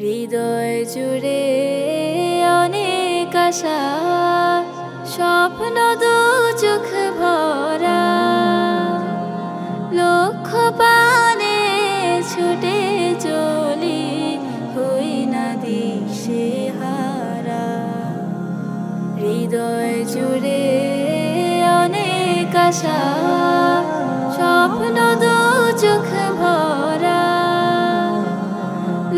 হৃদয় জুড়ে অনেক আশা, স্বপ্ন দু চোখ ভরা, লক্ষ্য পানে ছুটে চলি, হই না দিশে হারা। হৃদয় জুড়ে অনেক আশা, স্বপ্ন দু চোখ ভরা,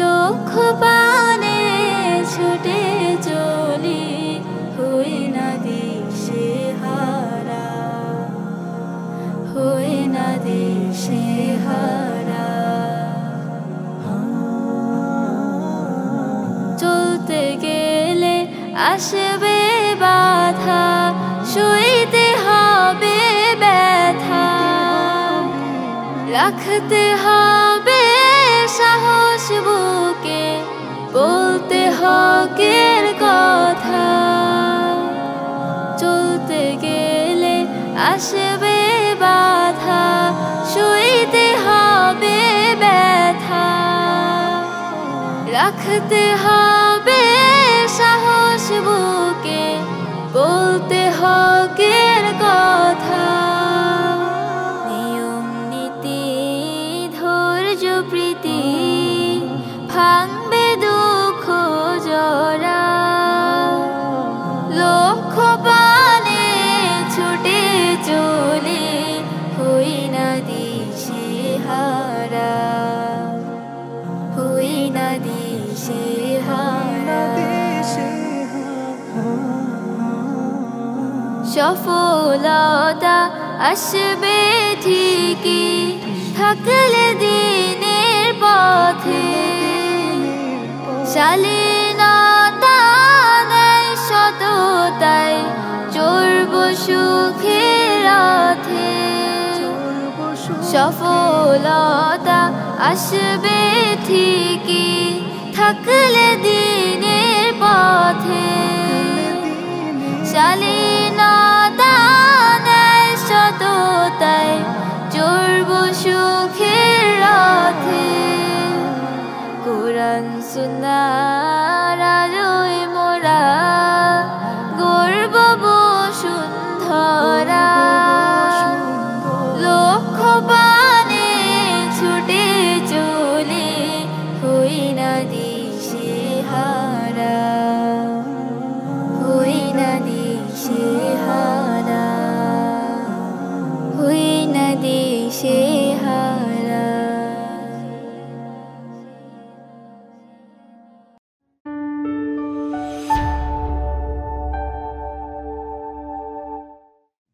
লক্ষ্য পানে ছুটে চলি, হই না দিশে হারা, হই না দিশে হারা। চলতে গেলে আসবে বাধা, সইতে হবে ব্যথা, রাখতে হবে সাহস বুকে, বলতে হকের কথা। চলতে গেলে আসবে বাধা, সইতে হবে ব্যথা, রাখতে হবে সাহস বুকে, বলতে হকের কথা। নিয়ম নীতি ধৈর্য প্রীতি ভাঙবে দুঃখ জরা, লক্ষ্য পানে ছুটে চলি, হই না দিশে হারা, হই না দিশে হারা। সফলতা আসবে ঠিকই, থাকলে দিনের পথে, শালীনতা নেই সততায়, চলব সুখের রথে। সফলতা আসবে ঠিকই, থাকলে দিনের পথে, শালীনতা নেই সততায়, চলব সুখের রথে। কোরআন সুন্নাহর আলোয় মোরা গর্ব বসুন্ধরা, লক্ষ্য পানে ছুটে চলি, হই না দিশে হারা, হই না দিশে হারা, হই না দিশে